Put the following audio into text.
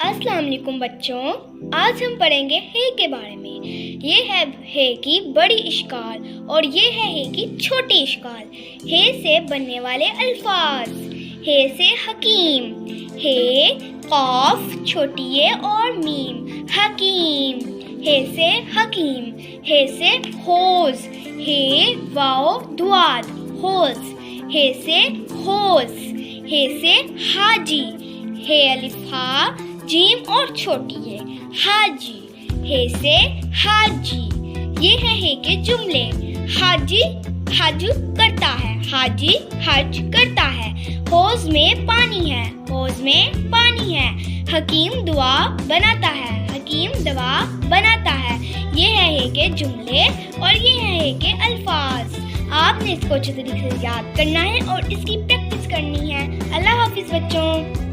अस्सलाम वालेकुम बच्चों, आज हम पढ़ेंगे हे के बारे में। ये है हे की बड़ी इश्काल और ये है हे की छोटी इश्काल। हे से बनने वाले अल्फाज। हे से हकीम, हे कॉफ छोटी ये और मीम हकीम। हे से हकीम, हे से होज, हे वाओ दुआद होज। हे से होज, हे से हाजी, हे अलिफ हा जीम और छोटी है हाजी। हे से हाजी, ये है हे के जुमले। हाजी हज करता है, हाजी हज करता है। हौज में पानी है, हौज में पानी है। हकीम दुआ बनाता है, हकीम दवा बनाता है। ये है हे के जुमले और ये है हे के अल्फाज। आपने इसको अच्छे तरीके से याद करना है और इसकी प्रैक्टिस करनी है। अल्लाह हाफिज बच्चों।